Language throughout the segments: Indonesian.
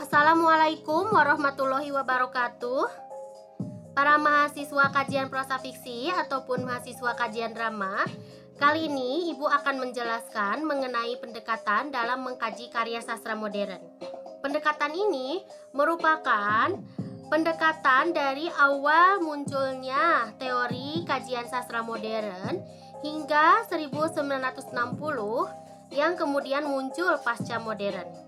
Assalamualaikum warahmatullahi wabarakatuh. Para mahasiswa kajian prosa fiksi ataupun mahasiswa kajian drama, kali ini Ibu akan menjelaskan mengenai pendekatan dalam mengkaji karya sastra modern. Pendekatan ini merupakan pendekatan dari awal munculnya teori kajian sastra modern hingga 1960 yang kemudian muncul pasca modern.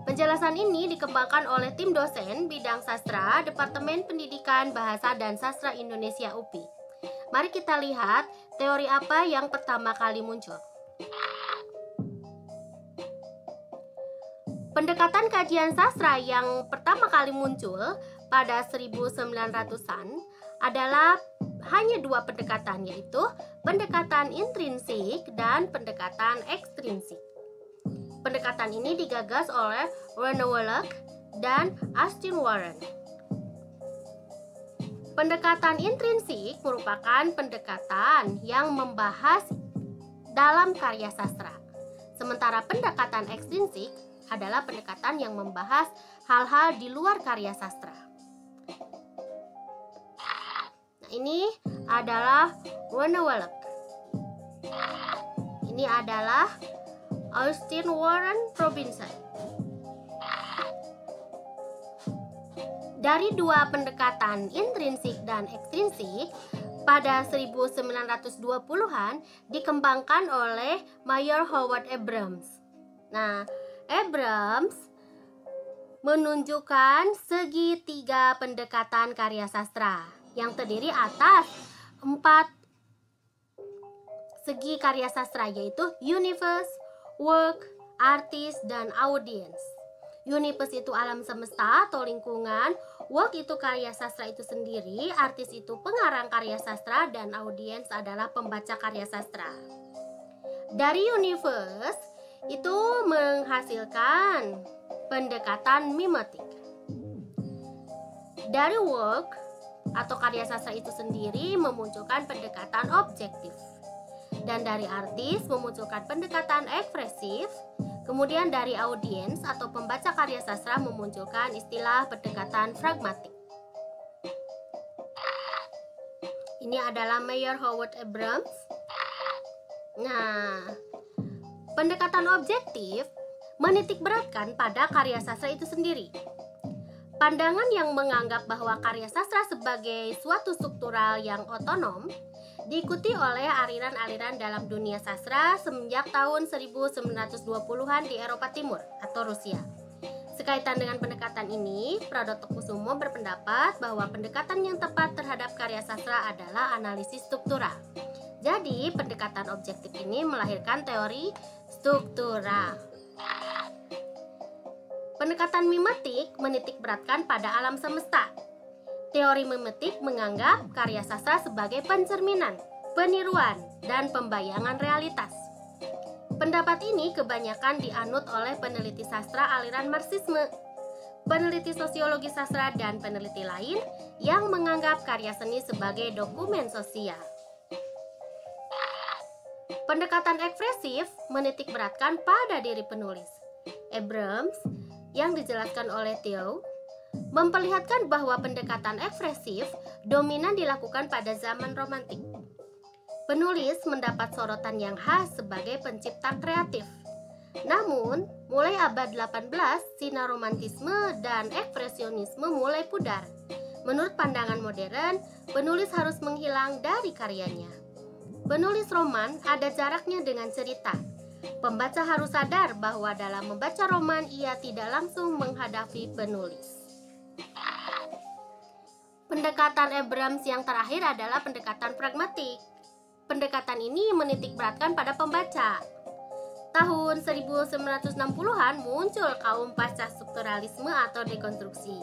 Penjelasan ini dikembangkan oleh tim dosen bidang sastra Departemen Pendidikan Bahasa dan Sastra Indonesia UPI. Mari kita lihat teori apa yang pertama kali muncul. Pendekatan kajian sastra yang pertama kali muncul pada 1900-an adalah hanya dua pendekatan, yaitu pendekatan intrinsik dan pendekatan ekstrinsik. Pendekatan ini digagas oleh Werner Wallach dan Austin Warren. Pendekatan intrinsik merupakan pendekatan yang membahas dalam karya sastra. Sementara pendekatan ekstrinsik adalah pendekatan yang membahas hal-hal di luar karya sastra. Nah, ini adalah Werner Wallach. Ini adalah Austin Warren Robinson. Dari dua pendekatan intrinsik dan ekstrinsik, pada 1920-an dikembangkan oleh Mayor Howard Abrams. Nah, Abrams menunjukkan segitiga pendekatan karya sastra yang terdiri atas 4 segi karya sastra, yaitu universe, work, artist, dan audience. Universe itu alam semesta atau lingkungan, work itu karya sastra itu sendiri, artis itu pengarang karya sastra, dan audience adalah pembaca karya sastra. Dari universe itu menghasilkan pendekatan mimetik. Dari work atau karya sastra itu sendiri memunculkan pendekatan objektif. Dan dari artis memunculkan pendekatan ekspresif. Kemudian dari audiens atau pembaca karya sastra memunculkan istilah pendekatan pragmatik. Ini adalah Mayor Howard Abrams. Nah, pendekatan objektif menitik beratkan pada karya sastra itu sendiri. Pandangan yang menganggap bahwa karya sastra sebagai suatu struktural yang otonom diikuti oleh aliran-aliran dalam dunia sastra semenjak tahun 1920-an di Eropa Timur atau Rusia. Sekaitan dengan pendekatan ini, Pradoto-Kusumo berpendapat bahwa pendekatan yang tepat terhadap karya sastra adalah analisis struktural. Jadi, pendekatan objektif ini melahirkan teori struktural. Pendekatan mimetik menitik beratkan pada alam semesta. Teori mimetik menganggap karya sastra sebagai pencerminan, peniruan, dan pembayangan realitas. Pendapat ini kebanyakan dianut oleh peneliti sastra aliran Marxisme, peneliti sosiologi sastra, dan peneliti lain yang menganggap karya seni sebagai dokumen sosial. Pendekatan ekspresif menitik beratkan pada diri penulis. Abrams, yang dijelaskan oleh Theo, memperlihatkan bahwa pendekatan ekspresif dominan dilakukan pada zaman romantik. Penulis mendapat sorotan yang khas sebagai pencipta kreatif. Namun, mulai abad 18, sinar romantisme dan ekspresionisme mulai pudar. Menurut pandangan modern, penulis harus menghilang dari karyanya. Penulis roman ada jaraknya dengan cerita. Pembaca harus sadar bahwa dalam membaca roman ia tidak langsung menghadapi penulis. Pendekatan Abrams yang terakhir adalah pendekatan pragmatik. Pendekatan ini menitik beratkan pada pembaca. Tahun 1960-an muncul kaum pasca strukturalisme atau dekonstruksi.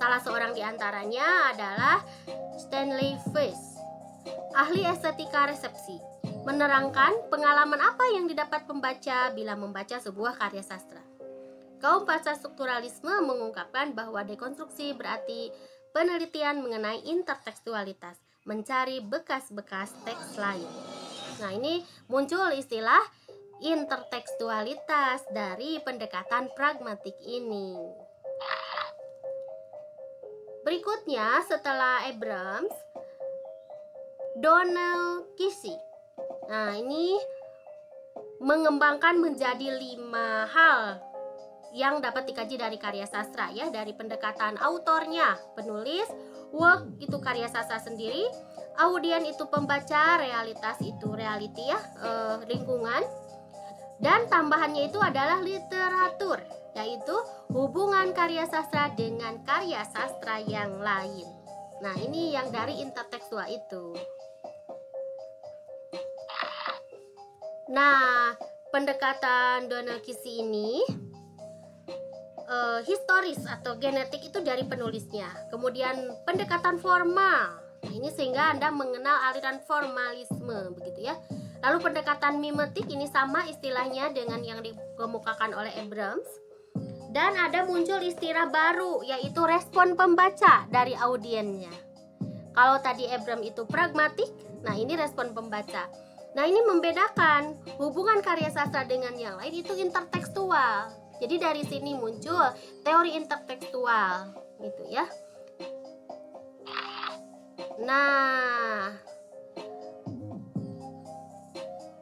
Salah seorang di antaranya adalah Stanley Fish, ahli estetika resepsi, menerangkan pengalaman apa yang didapat pembaca bila membaca sebuah karya sastra. Kaum pasca strukturalisme mengungkapkan bahwa dekonstruksi berarti penelitian mengenai intertekstualitas, mencari bekas-bekas teks lain. Nah, ini muncul istilah intertekstualitas dari pendekatan pragmatik ini. Berikutnya setelah Abrams, Donald Kisi. Nah, ini mengembangkan menjadi 5 hal yang dapat dikaji dari karya sastra ya, dari pendekatan autornya, penulis, work itu karya sastra sendiri, audien itu pembaca, realitas itu reality ya, lingkungan, dan tambahannya itu adalah literatur, yaitu hubungan karya sastra dengan karya sastra yang lain. Nah, ini yang dari intertekstual itu. Nah, pendekatan Donald Kisi ini historis atau genetik itu dari penulisnya. Kemudian pendekatan formal. Nah, ini sehingga Anda mengenal aliran formalisme begitu ya. Lalu pendekatan mimetik ini sama istilahnya dengan yang dikemukakan oleh Abrams. Dan ada muncul istilah baru, yaitu respon pembaca dari audiennya. Kalau tadi Abrams itu pragmatik, nah ini respon pembaca. Nah, ini membedakan hubungan karya sastra dengan yang lain itu intertekstual. Jadi dari sini muncul teori intertekstual gitu ya. Nah,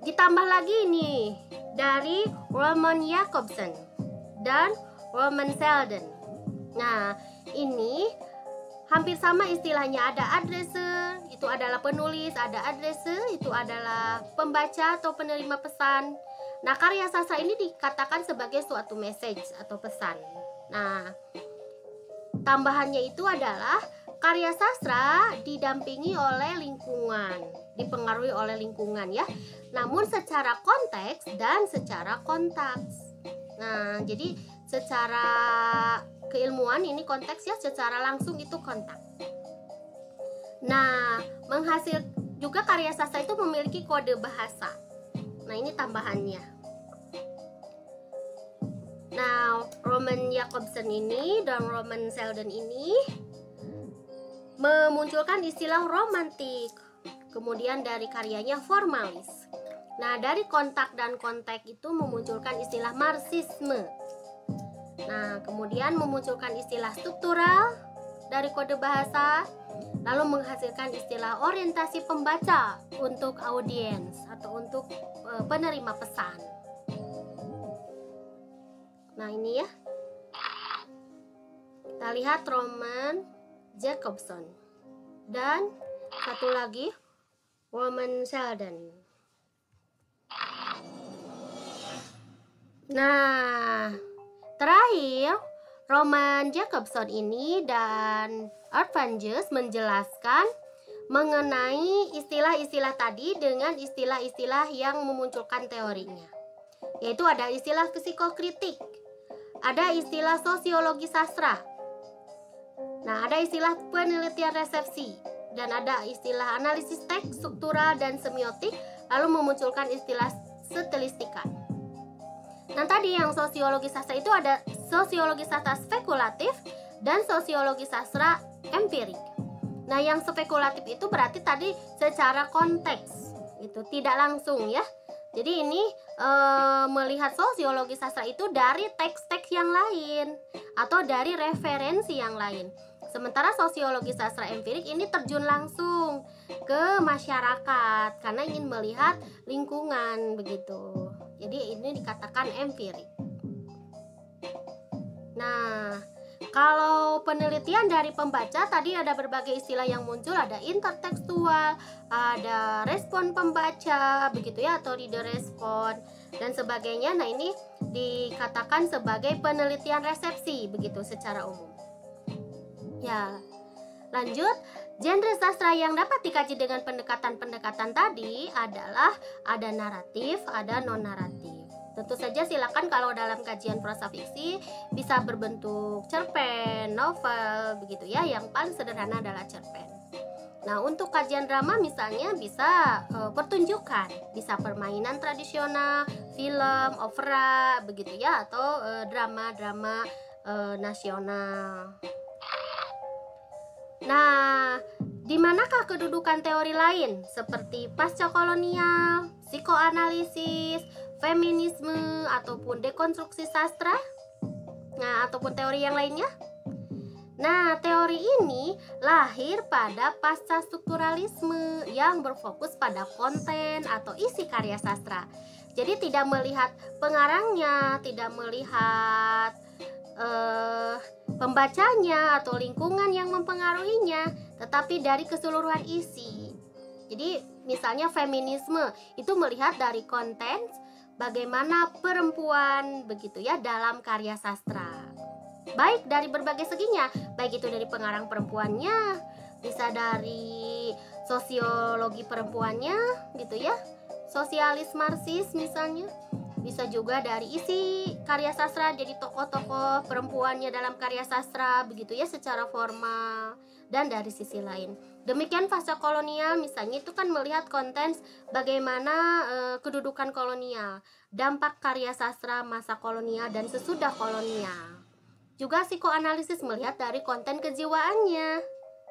ditambah lagi nih dari Roman Jakobson dan Roman Selden. Nah, ini hampir sama istilahnya, ada addresser, itu adalah penulis, ada addresser, itu adalah pembaca atau penerima pesan. Nah, karya sastra ini dikatakan sebagai suatu message atau pesan. Nah, tambahannya itu adalah karya sastra didampingi oleh lingkungan, dipengaruhi oleh lingkungan ya. Namun secara konteks dan secara kontaks. Nah, jadi secara keilmuan ini konteks ya, secara langsung itu kontak. Nah, menghasil juga karya sastra itu memiliki kode bahasa. Nah, ini tambahannya. Nah, Roman Jakobson ini dan Roman Selden ini memunculkan istilah romantik. Kemudian dari karyanya formalis. Nah, dari kontak dan konteks itu memunculkan istilah marxisme. Nah, kemudian memunculkan istilah struktural dari kode bahasa, lalu menghasilkan istilah orientasi pembaca untuk audiens atau untuk penerima pesan. Nah, ini ya. Kita lihat Roman Jakobson dan satu lagi Roman Selden. Nah, terakhir Roman Jakobson ini dan Arvanges menjelaskan mengenai istilah-istilah tadi dengan istilah-istilah yang memunculkan teorinya. Yaitu ada istilah psikokritik, ada istilah sosiologi sastra. Nah, ada istilah penelitian resepsi, dan ada istilah analisis teks, struktural, dan semiotik, lalu memunculkan istilah stilistika. Nah, tadi yang sosiologi sastra itu ada sosiologi sastra spekulatif dan sosiologi sastra empirik. Nah, yang spekulatif itu berarti tadi secara konteks, itu tidak langsung ya. Jadi ini melihat sosiologi sastra itu dari teks-teks yang lain atau dari referensi yang lain. Sementara sosiologi sastra empirik ini terjun langsung ke masyarakat karena ingin melihat lingkungan begitu. Jadi ini dikatakan empirik. Nah, kalau penelitian dari pembaca tadi ada berbagai istilah yang muncul, ada intertekstual, ada respon pembaca begitu ya, atau reader respon dan sebagainya. Nah, ini dikatakan sebagai penelitian resepsi begitu secara umum. Ya, lanjut, genre sastra yang dapat dikaji dengan pendekatan-pendekatan tadi adalah ada naratif, ada non-naratif. Tentu saja silakan kalau dalam kajian prosa fiksi bisa berbentuk cerpen, novel, begitu ya. Yang paling sederhana adalah cerpen. Nah, untuk kajian drama misalnya bisa pertunjukan, bisa permainan tradisional, film, opera, begitu ya, atau drama-drama nasional. Nah, di manakah kedudukan teori lain seperti pasca kolonial, psikoanalisis, feminisme, ataupun dekonstruksi sastra? Nah, ataupun teori yang lainnya? Nah, teori ini lahir pada pasca strukturalisme yang berfokus pada konten atau isi karya sastra. Jadi tidak melihat pengarangnya, tidak melihat pembacanya atau lingkungan yang mempengaruhinya, tetapi dari keseluruhan isi. Jadi misalnya feminisme itu melihat dari konten bagaimana perempuan begitu ya dalam karya sastra. Baik dari berbagai seginya, baik itu dari pengarang perempuannya, bisa dari sosiologi perempuannya gitu ya, sosialis marxis misalnya, bisa juga dari isi karya sastra, jadi tokoh-tokoh perempuannya dalam karya sastra begitu ya secara formal, dan dari sisi lain. Demikian fase kolonial misalnya itu kan melihat konten bagaimana kedudukan kolonial, dampak karya sastra masa kolonial dan sesudah kolonial. Juga psikoanalisis melihat dari konten kejiwaannya.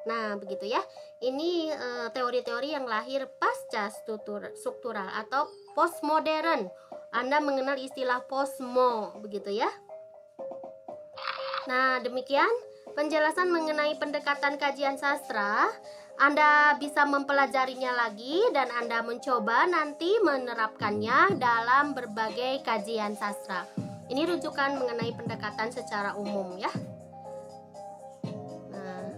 Nah, begitu ya. Ini teori-teori yang lahir pasca struktural atau postmodern. Anda mengenal istilah posmo, begitu ya. Nah, demikian penjelasan mengenai pendekatan kajian sastra. Anda bisa mempelajarinya lagi dan Anda mencoba nanti menerapkannya dalam berbagai kajian sastra. Ini rujukan mengenai pendekatan secara umum ya. Nah,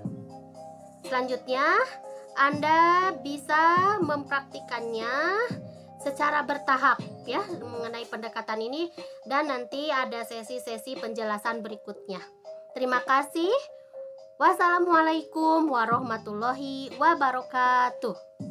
selanjutnya Anda bisa mempraktikannya secara bertahap ya mengenai pendekatan ini, dan nanti ada sesi-sesi penjelasan berikutnya. Terima kasih. Wassalamualaikum warahmatullahi wabarakatuh.